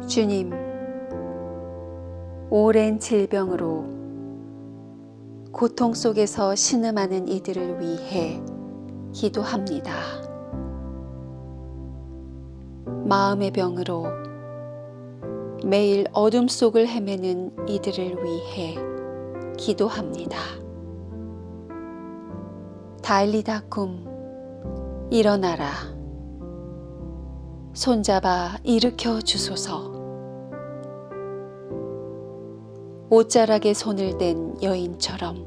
주님, 오랜 질병으로 고통 속에서 신음하는 이들을 위해 기도합니다. 마음의 병으로 매일 어둠 속을 헤매는 이들을 위해 기도합니다. 달리다쿰 일어나라. 손잡아 일으켜 주소서. 옷자락에 손을 댄 여인처럼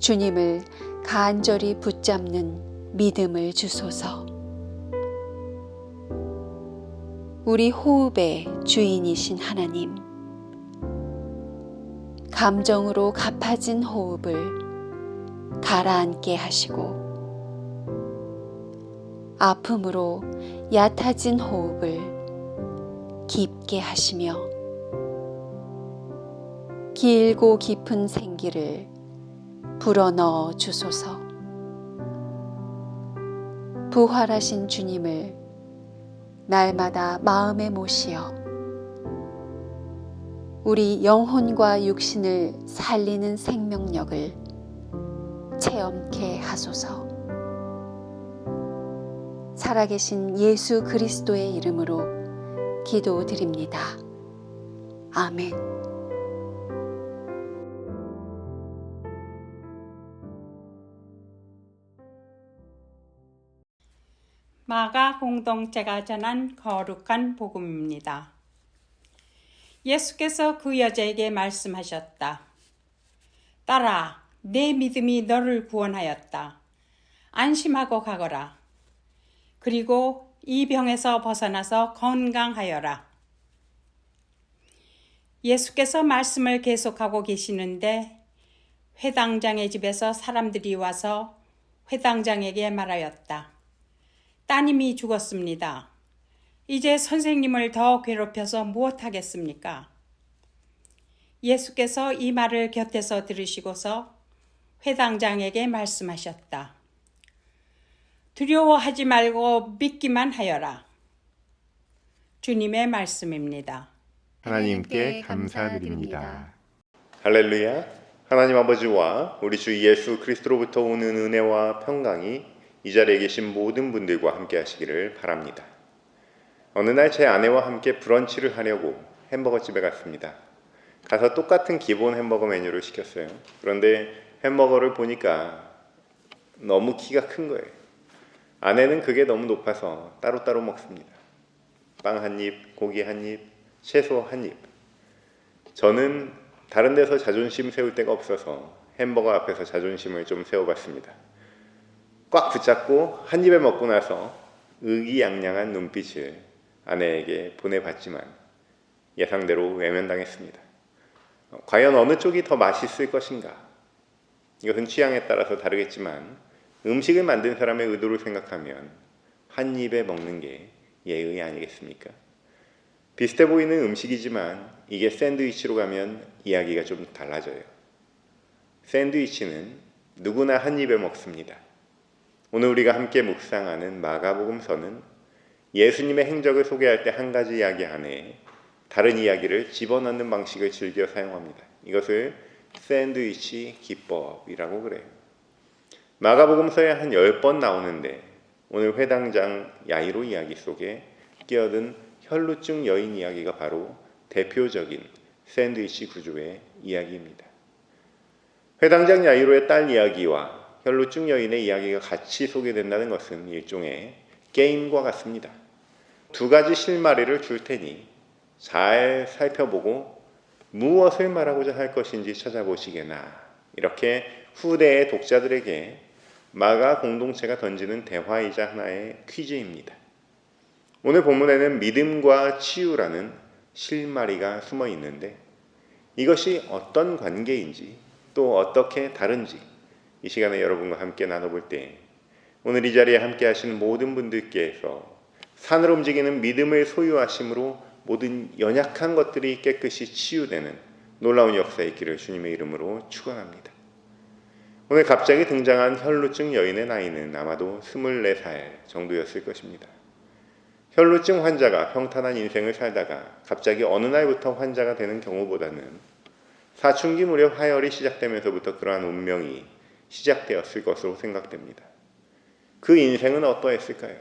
주님을 간절히 붙잡는 믿음을 주소서. 우리 호흡의 주인이신 하나님, 감정으로 가파진 호흡을 가라앉게 하시고 아픔으로 얕아진 호흡을 깊게 하시며 길고 깊은 생기를 불어넣어 주소서. 부활하신 주님을 날마다 마음에 모시어 우리 영혼과 육신을 살리는 생명력을 체험케 하소서. 살아계신 예수 그리스도의 이름으로 기도드립니다. 아멘. 마가 공동체가 전한 거룩한 복음입니다. 예수께서 그 여자에게 말씀하셨다. 딸아, 내 믿음이 너를 구원하였다. 안심하고 가거라. 그리고 이 병에서 벗어나서 건강하여라. 예수께서 말씀을 계속하고 계시는데 회당장의 집에서 사람들이 와서 회당장에게 말하였다. 따님이 죽었습니다. 이제 선생님을 더 괴롭혀서 무엇하겠습니까? 예수께서 이 말을 곁에서 들으시고서 회당장에게 말씀하셨다. 두려워하지 말고 믿기만 하여라. 주님의 말씀입니다. 하나님께 감사드립니다. 할렐루야. 하나님 아버지와 우리 주 예수 그리스도로부터 오는 은혜와 평강이 이 자리에 계신 모든 분들과 함께 하시기를 바랍니다. 어느 날 제 아내와 함께 브런치를 하려고 햄버거집에 갔습니다. 가서 똑같은 기본 햄버거 메뉴를 시켰어요. 그런데 햄버거를 보니까 너무 키가 큰 거예요. 아내는 그게 너무 높아서 따로따로 먹습니다. 빵 한 입, 고기 한 입, 채소 한 입. 저는 다른 데서 자존심 세울 데가 없어서 햄버거 앞에서 자존심을 좀 세워봤습니다. 꽉 붙잡고 한 입에 먹고 나서 의기양양한 눈빛을 아내에게 보내봤지만 예상대로 외면당했습니다. 과연 어느 쪽이 더 맛있을 것인가? 이것은 취향에 따라서 다르겠지만 음식을 만든 사람의 의도를 생각하면 한 입에 먹는 게 예의 아니겠습니까? 비슷해 보이는 음식이지만 이게 샌드위치로 가면 이야기가 좀 달라져요. 샌드위치는 누구나 한 입에 먹습니다. 오늘 우리가 함께 묵상하는 마가복음서는 예수님의 행적을 소개할 때 한 가지 이야기 안에 다른 이야기를 집어넣는 방식을 즐겨 사용합니다. 이것을 샌드위치 기법이라고 그래요. 마가복음서에 한 10번 나오는데 오늘 회당장 야이로 이야기 속에 끼어든 혈루증 여인 이야기가 바로 대표적인 샌드위치 구조의 이야기입니다. 회당장 야이로의 딸 이야기와 혈루증 여인의 이야기가 같이 소개된다는 것은 일종의 게임과 같습니다. 두 가지 실마리를 줄 테니 잘 살펴보고 무엇을 말하고자 할 것인지 찾아보시게나, 이렇게 후대의 독자들에게 마가 공동체가 던지는 대화이자 하나의 퀴즈입니다. 오늘 본문에는 믿음과 치유라는 실마리가 숨어 있는데 이것이 어떤 관계인지 또 어떻게 다른지 이 시간에 여러분과 함께 나눠볼 때 오늘 이 자리에 함께 하시는 모든 분들께서 산을 움직이는 믿음을 소유하심으로 모든 연약한 것들이 깨끗이 치유되는 놀라운 역사의 있기를 주님의 이름으로 축원합니다. 오늘 갑자기 등장한 혈루증 여인의 나이는 아마도 24살 정도였을 것입니다. 혈루증 환자가 평탄한 인생을 살다가 갑자기 어느 날부터 환자가 되는 경우보다는 사춘기 무렵 하혈이 시작되면서부터 그러한 운명이 시작되었을 것으로 생각됩니다. 그 인생은 어떠했을까요?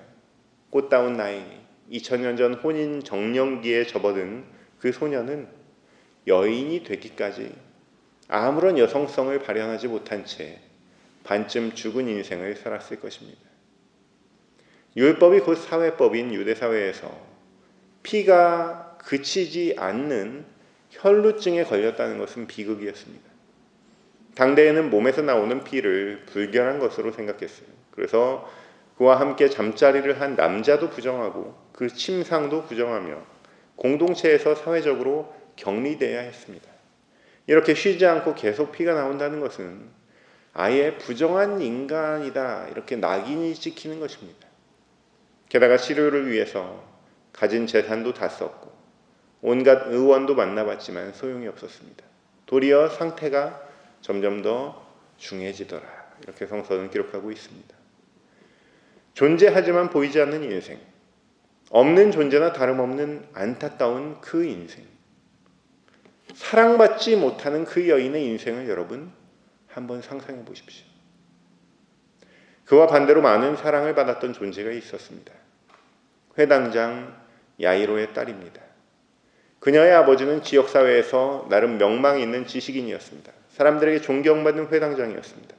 꽃다운 나이, 2000년 전 혼인 정년기에 접어든 그 소녀는 여인이 되기까지 아무런 여성성을 발현하지 못한 채 반쯤 죽은 인생을 살았을 것입니다. 율법이 곧 사회법인 유대사회에서 피가 그치지 않는 혈루증에 걸렸다는 것은 비극이었습니다. 당대에는 몸에서 나오는 피를 불결한 것으로 생각했어요. 그래서 그와 함께 잠자리를 한 남자도 부정하고 그 침상도 부정하며 공동체에서 사회적으로 격리되어야 했습니다. 이렇게 쉬지 않고 계속 피가 나온다는 것은 아예 부정한 인간이다, 이렇게 낙인이 찍히는 것입니다. 게다가 치료를 위해서 가진 재산도 다 썼고 온갖 의원도 만나봤지만 소용이 없었습니다. 도리어 상태가 점점 더 중해지더라, 이렇게 성서는 기록하고 있습니다. 존재하지만 보이지 않는 인생, 없는 존재나 다름없는 안타까운 그 인생, 사랑받지 못하는 그 여인의 인생을 여러분 한번 상상해 보십시오. 그와 반대로 많은 사랑을 받았던 존재가 있었습니다. 회당장 야이로의 딸입니다. 그녀의 아버지는 지역사회에서 나름 명망이 있는 지식인이었습니다. 사람들에게 존경받는 회당장이었습니다.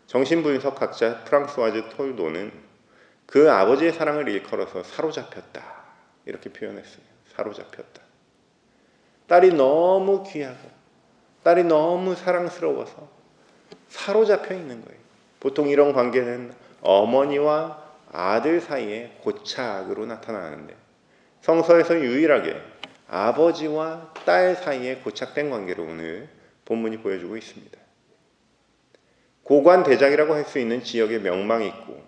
정신분석학자 프랑스와즈 톨도는 그 아버지의 사랑을 일컬어서 사로잡혔다, 이렇게 표현했어요. 사로잡혔다. 딸이 너무 귀하고 딸이 너무 사랑스러워서 사로잡혀 있는 거예요. 보통 이런 관계는 어머니와 아들 사이의 고착으로 나타나는데 성서에서 유일하게 아버지와 딸 사이의 고착된 관계로 오늘 본문이 보여주고 있습니다. 고관대장이라고 할 수 있는 지역에 명망이 있고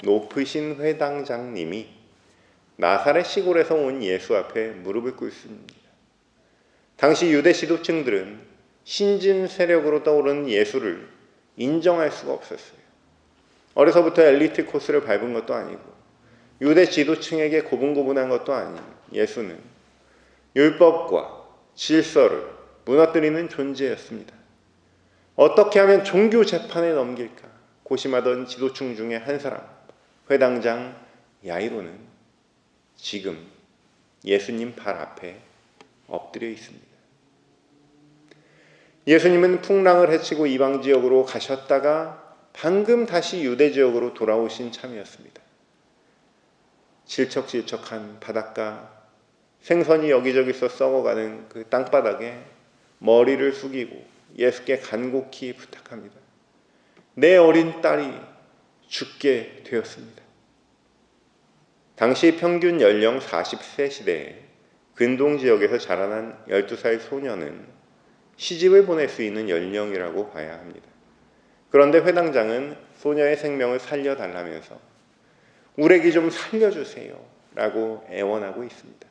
높으신 회당장님이 나사렛 시골에서 온 예수 앞에 무릎을 꿇습니다. 당시 유대 지도층들은 신진 세력으로 떠오르는 예수를 인정할 수가 없었어요. 어려서부터 엘리트 코스를 밟은 것도 아니고 유대 지도층에게 고분고분한 것도 아닌 예수는 율법과 질서를 무너뜨리는 존재였습니다. 어떻게 하면 종교 재판에 넘길까 고심하던 지도층 중에 한 사람, 회당장 야이로는 지금 예수님 발 앞에 엎드려 있습니다. 예수님은 풍랑을 헤치고 이방 지역으로 가셨다가 방금 다시 유대 지역으로 돌아오신 참이었습니다. 질척질척한 바닷가, 생선이 여기저기서 썩어가는 그 땅바닥에 머리를 숙이고 예수께 간곡히 부탁합니다. 내 어린 딸이 죽게 되었습니다. 당시 평균 연령 40세 시대에 근동 지역에서 자라난 12살 소녀는 시집을 보낼 수 있는 연령이라고 봐야 합니다. 그런데 회당장은 소녀의 생명을 살려달라면서 우레기 좀 살려주세요 라고 애원하고 있습니다.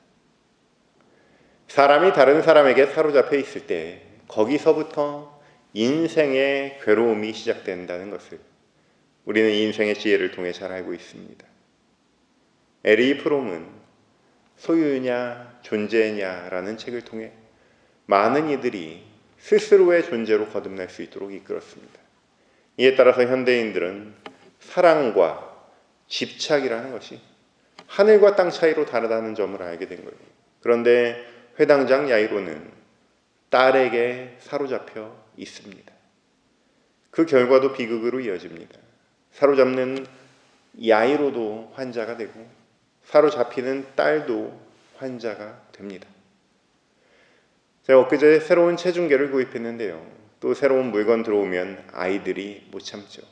사람이 다른 사람에게 사로잡혀 있을 때 거기서부터 인생의 괴로움이 시작된다는 것을 우리는 인생의 지혜를 통해 잘 알고 있습니다. 에리 프롬은 소유냐 존재냐라는 책을 통해 많은 이들이 스스로의 존재로 거듭날 수 있도록 이끌었습니다. 이에 따라서 현대인들은 사랑과 집착이라는 것이 하늘과 땅 차이로 다르다는 점을 알게 된 거예요. 그런데 회당장 야이로는 딸에게 사로잡혀 있습니다. 그 결과도 비극으로 이어집니다. 사로잡는 야이로도 환자가 되고 사로잡히는 딸도 환자가 됩니다. 제가 엊그제 새로운 체중계를 구입했는데요. 또 새로운 물건 들어오면 아이들이 못 참죠.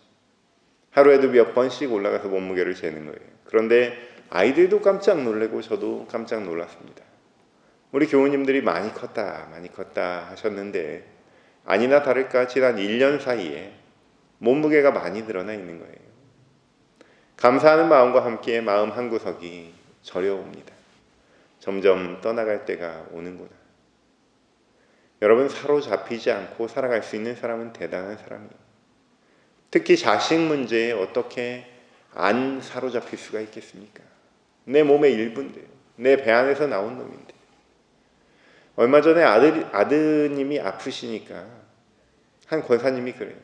하루에도 몇 번씩 올라가서 몸무게를 재는 거예요. 그런데 아이들도 깜짝 놀라고 저도 깜짝 놀랐습니다. 우리 교우님들이 많이 컸다 하셨는데 아니나 다를까 지난 1년 사이에 몸무게가 많이 늘어나 있는 거예요. 감사하는 마음과 함께 마음 한구석이 저려옵니다. 점점 떠나갈 때가 오는구나. 여러분, 사로잡히지 않고 살아갈 수 있는 사람은 대단한 사람이에요. 특히 자식 문제에 어떻게 안 사로잡힐 수가 있겠습니까? 내 몸의 일부인데요. 내 배 안에서 나온 놈인데. 얼마 전에 아드님이 아프시니까 한 권사님이 그래요.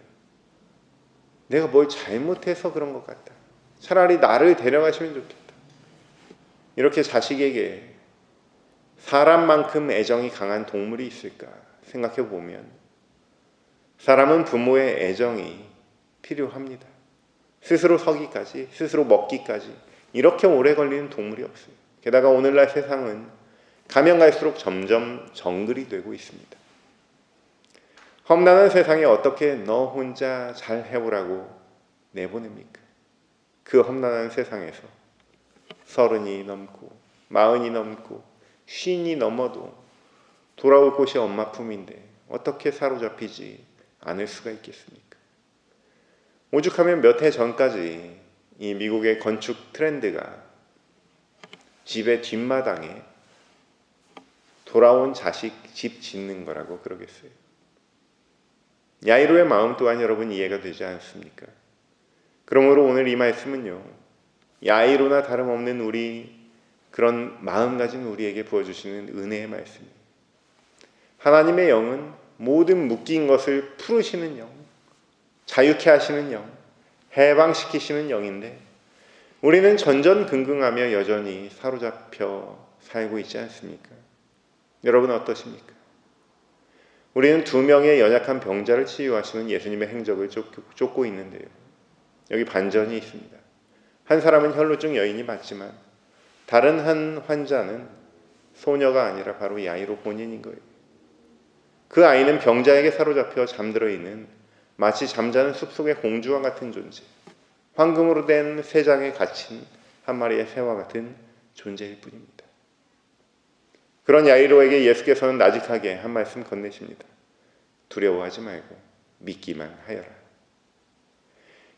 내가 뭘 잘못해서 그런 것 같다. 차라리 나를 데려가시면 좋겠다. 이렇게 자식에게 사람만큼 애정이 강한 동물이 있을까 생각해 보면 사람은 부모의 애정이 필요합니다. 스스로 서기까지, 스스로 먹기까지 이렇게 오래 걸리는 동물이 없어요. 게다가 오늘날 세상은 가면 갈수록 점점 정글이 되고 있습니다. 험난한 세상에 어떻게 너 혼자 잘 해보라고 내보냅니까? 그 험난한 세상에서 30이 넘고 40이 넘고 50이 넘어도 돌아올 곳이 엄마 품인데 어떻게 사로잡히지 않을 수가 있겠습니까? 오죽하면 몇 해 전까지 이 미국의 건축 트렌드가 집의 뒷마당에 돌아온 자식 집 짓는 거라고 그러겠어요. 야이로의 마음 또한 여러분 이해가 되지 않습니까? 그러므로 오늘 이 말씀은요, 야이로나 다름없는 우리 그런 마음 가진 우리에게 부어주시는 은혜의 말씀이에요. 하나님의 영은 모든 묶인 것을 풀으시는 영, 자유케 하시는 영, 해방시키시는 영인데 우리는 전전긍긍하며 여전히 사로잡혀 살고 있지 않습니까? 여러분 어떠십니까? 우리는 2명의 연약한 병자를 치유하시는 예수님의 행적을 쫓고 있는데요. 여기 반전이 있습니다. 한 사람은 혈루증 여인이 맞지만 다른 한 환자는 소녀가 아니라 바로 야이로 본인인 거예요. 그 아이는 병자에게 사로잡혀 잠들어 있는 마치 잠자는 숲속의 공주와 같은 존재, 황금으로 된 새장에 갇힌 한 마리의 새와 같은 존재일 뿐입니다. 그런 야이로에게 예수께서는 나직하게 한 말씀 건네십니다. 두려워하지 말고 믿기만 하여라.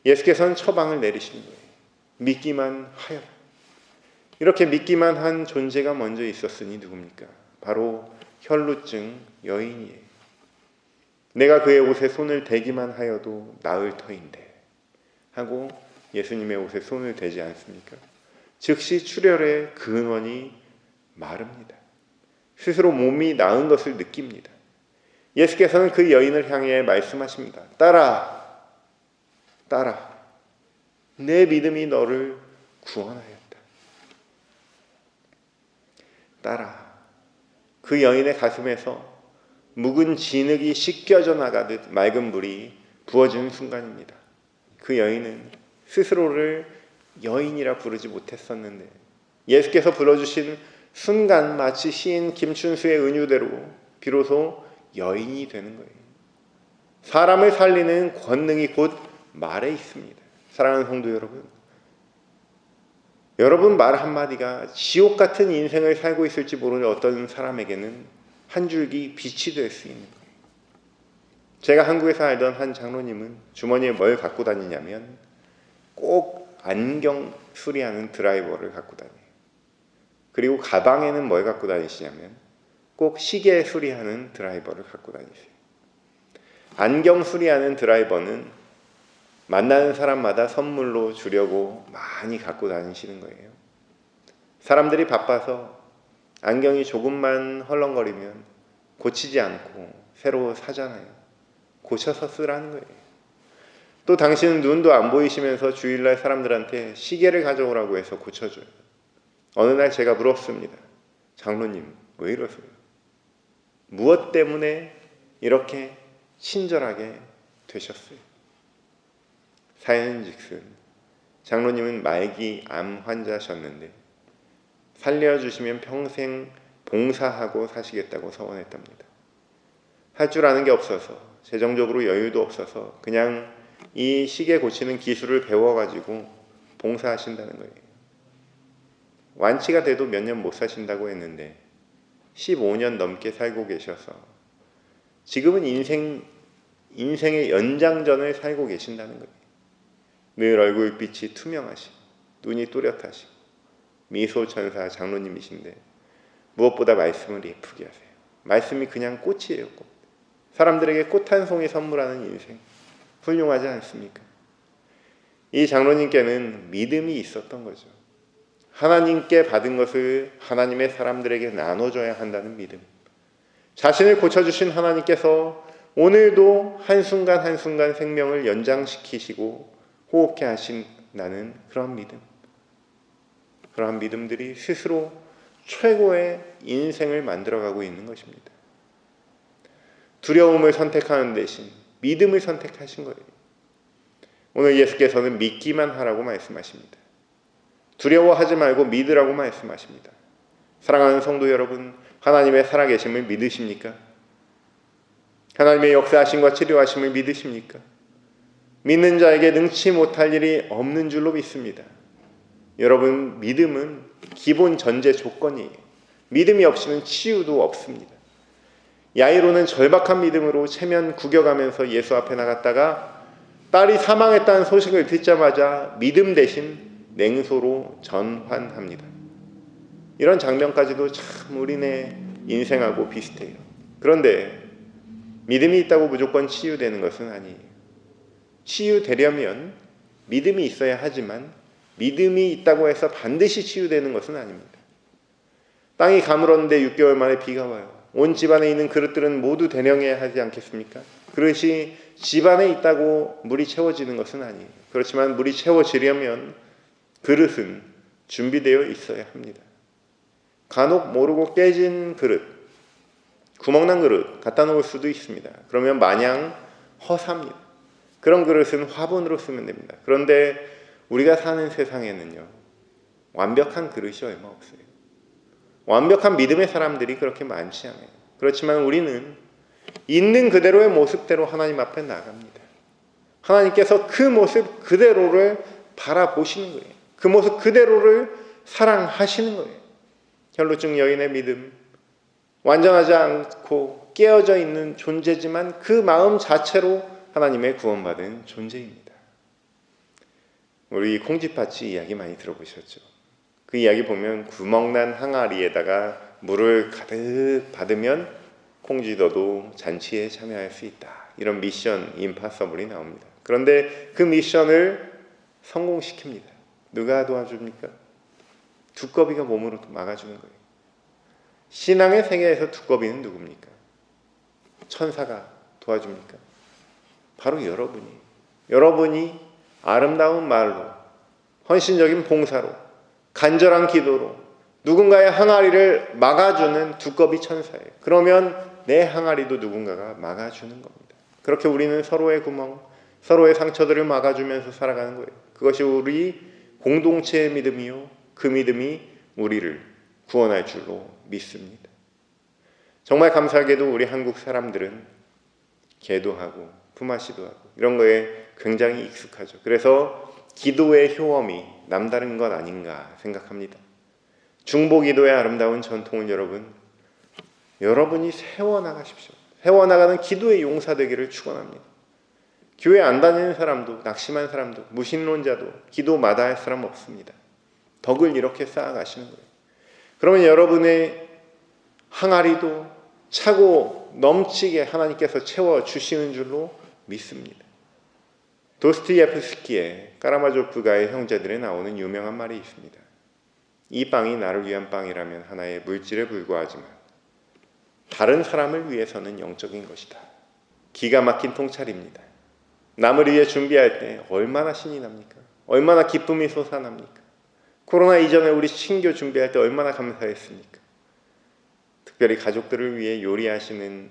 예수께서는 처방을 내리시는 거예요. 믿기만 하여라. 이렇게 믿기만 한 존재가 먼저 있었으니 누굽니까? 바로 혈루증 여인이에요. 내가 그의 옷에 손을 대기만 하여도 나을 터인데 하고 예수님의 옷에 손을 대지 않습니까? 즉시 출혈의 근원이 마릅니다. 스스로 몸이 나은 것을 느낍니다. 예수께서는 그 여인을 향해 말씀하십니다. 딸아, 딸아, 내 믿음이 너를 구원하였다. 딸아, 그 여인의 가슴에서 묵은 진흙이 씻겨져 나가듯 맑은 물이 부어지는 순간입니다. 그 여인은 스스로를 여인이라 부르지 못했었는데 예수께서 불러주신 순간 마치 시인 김춘수의 은유대로 비로소 여인이 되는 거예요. 사람을 살리는 권능이 곧 말에 있습니다. 사랑하는 성도 여러분 말 한마디가 지옥 같은 인생을 살고 있을지 모르는 어떤 사람에게는 한 줄기 빛이 될 수 있는 거예요. 제가 한국에서 알던 한 장로님은 주머니에 뭘 갖고 다니냐면 꼭 안경 수리하는 드라이버를 갖고 다녀요. 그리고 가방에는 뭘 갖고 다니시냐면 꼭 시계 수리하는 드라이버를 갖고 다니세요. 안경 수리하는 드라이버는 만나는 사람마다 선물로 주려고 많이 갖고 다니시는 거예요. 사람들이 바빠서 안경이 조금만 헐렁거리면 고치지 않고 새로 사잖아요. 고쳐서 쓰라는 거예요. 또 당신은 눈도 안 보이시면서 주일날 사람들한테 시계를 가져오라고 해서 고쳐줘요. 어느 날 제가 물었습니다. 장로님, 왜 이러세요? 무엇 때문에 이렇게 친절하게 되셨어요? 사연은즉슨 장로님은 말기 암 환자셨는데 살려주시면 평생 봉사하고 사시겠다고 서원했답니다. 할 줄 아는 게 없어서 재정적으로 여유도 없어서 그냥 이 시계 고치는 기술을 배워가지고 봉사하신다는 거예요. 완치가 돼도 몇 년 못 사신다고 했는데 15년 넘게 살고 계셔서 지금은 인생의 연장전을 살고 계신다는 거예요. 늘 얼굴빛이 투명하시고 눈이 또렷하시고 미소천사 장로님이신데 무엇보다 말씀을 예쁘게 하세요. 말씀이 그냥 꽃이에요. 꽃. 사람들에게 꽃 한 송이 선물하는 인생 훌륭하지 않습니까? 이 장로님께는 믿음이 있었던 거죠. 하나님께 받은 것을 하나님의 사람들에게 나눠줘야 한다는 믿음. 자신을 고쳐주신 하나님께서 오늘도 한순간 한순간 생명을 연장시키시고 호흡케 하신다는 그런 믿음. 그러한 믿음들이 스스로 최고의 인생을 만들어가고 있는 것입니다. 두려움을 선택하는 대신 믿음을 선택하신 거예요. 오늘 예수께서는 믿기만 하라고 말씀하십니다. 두려워하지 말고 믿으라고 말씀하십니다. 사랑하는 성도 여러분, 하나님의 살아계심을 믿으십니까? 하나님의 역사하심과 치료하심을 믿으십니까? 믿는 자에게 능치 못할 일이 없는 줄로 믿습니다. 여러분, 믿음은 기본 전제 조건이에요. 믿음이 없이는 치유도 없습니다. 야이로는 절박한 믿음으로 체면 구겨가면서 예수 앞에 나갔다가 딸이 사망했다는 소식을 듣자마자 믿음 대신 냉소로 전환합니다. 이런 장면까지도 참 우리네 인생하고 비슷해요. 그런데 믿음이 있다고 무조건 치유되는 것은 아니에요. 치유되려면 믿음이 있어야 하지만 믿음이 있다고 해서 반드시 치유되는 것은 아닙니다. 땅이 가물었는데 6개월 만에 비가 와요. 온 집안에 있는 그릇들은 모두 대령해야 하지 않겠습니까? 그릇이 집안에 있다고 물이 채워지는 것은 아니에요. 그렇지만 물이 채워지려면 그릇은 준비되어 있어야 합니다. 간혹 모르고 깨진 그릇, 구멍난 그릇 갖다 놓을 수도 있습니다. 그러면 마냥 허사입니다. 그런 그릇은 화분으로 쓰면 됩니다. 그런데 우리가 사는 세상에는요, 완벽한 그릇이 얼마 없어요. 완벽한 믿음의 사람들이 그렇게 많지 않아요. 그렇지만 우리는 있는 그대로의 모습대로 하나님 앞에 나갑니다. 하나님께서 그 모습 그대로를 바라보시는 거예요. 그 모습 그대로를 사랑하시는 거예요. 혈루증 여인의 믿음, 완전하지 않고 깨어져 있는 존재지만 그 마음 자체로 하나님의 구원받은 존재입니다. 우리 콩쥐팥쥐 이야기 많이 들어보셨죠? 그 이야기 보면 구멍난 항아리에다가 물을 가득 받으면 콩쥐더도 잔치에 참여할 수 있다. 이런 미션 임파서블이 나옵니다. 그런데 그 미션을 성공시킵니다. 누가 도와줍니까? 두꺼비가 몸으로 막아주는 거예요. 신앙의 세계에서 두꺼비는 누굽니까? 천사가 도와줍니까? 바로 여러분이 아름다운 말로, 헌신적인 봉사로, 간절한 기도로 누군가의 항아리를 막아주는 두꺼비 천사예요. 그러면 내 항아리도 누군가가 막아주는 겁니다. 그렇게 우리는 서로의 구멍, 서로의 상처들을 막아주면서 살아가는 거예요. 그것이 우리 공동체의 믿음이요, 그 믿음이 우리를 구원할 줄로 믿습니다. 정말 감사하게도 우리 한국 사람들은 기도하고 품앗이도 하고 이런 거에 굉장히 익숙하죠. 그래서 기도의 효험이 남다른 것 아닌가 생각합니다. 중보기도의 아름다운 전통을 여러분이 세워나가십시오. 세워나가는 기도의 용사되기를 축원합니다. 교회 안 다니는 사람도, 낙심한 사람도, 무신론자도 기도 마다할 사람 없습니다. 덕을 이렇게 쌓아가시는 거예요. 그러면 여러분의 항아리도 차고 넘치게 하나님께서 채워주시는 줄로 믿습니다. 도스토옙스키의 카라마조프가의 형제들에 나오는 유명한 말이 있습니다. 이 빵이 나를 위한 빵이라면 하나의 물질에 불과하지만 다른 사람을 위해서는 영적인 것이다. 기가 막힌 통찰입니다. 남을 위해 준비할 때 얼마나 신이 납니까? 얼마나 기쁨이 솟아납니까? 코로나 이전에 우리 신교 준비할 때 얼마나 감사했습니까? 특별히 가족들을 위해 요리하시는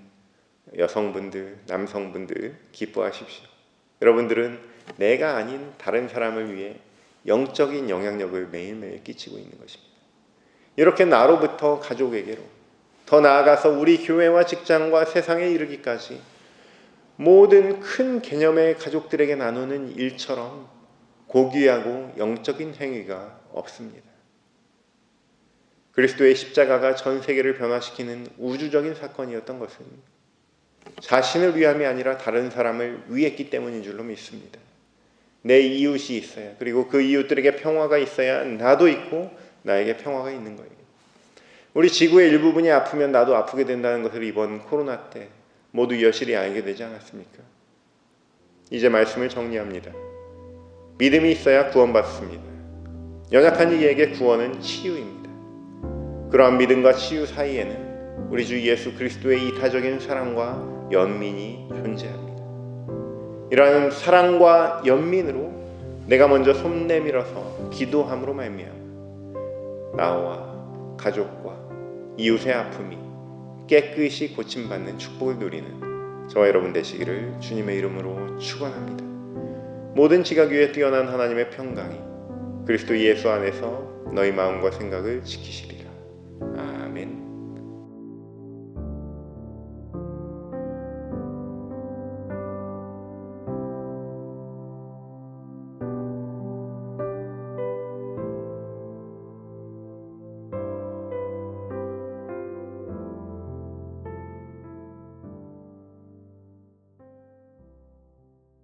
여성분들, 남성분들 기뻐하십시오. 여러분들은 내가 아닌 다른 사람을 위해 영적인 영향력을 매일매일 끼치고 있는 것입니다. 이렇게 나로부터 가족에게로, 더 나아가서 우리 교회와 직장과 세상에 이르기까지 모든 큰 개념의 가족들에게 나누는 일처럼 고귀하고 영적인 행위가 없습니다. 그리스도의 십자가가 전 세계를 변화시키는 우주적인 사건이었던 것은 자신을 위함이 아니라 다른 사람을 위했기 때문인 줄로 믿습니다. 내 이웃이 있어야, 그리고 그 이웃들에게 평화가 있어야 나도 있고 나에게 평화가 있는 거예요. 우리 지구의 일부분이 아프면 나도 아프게 된다는 것을 이번 코로나 때 모두 여실히 알게 되지 않았습니까? 이제 말씀을 정리합니다. 믿음이 있어야 구원받습니다. 연약한 이에게 구원은 치유입니다. 그러한 믿음과 치유 사이에는 우리 주 예수 그리스도의 이타적인 사랑과 연민이 존재합니다. 이러한 사랑과 연민으로 내가 먼저 손 내밀어서 기도함으로 말미암아 나와 가족과 이웃의 아픔이 깨끗이 고침받는 축복을 누리는 저와 여러분 되시기를 주님의 이름으로 축원합니다. 모든 지각 위에 뛰어난 하나님의 평강이 그리스도 예수 안에서 너희 마음과 생각을 지키시리.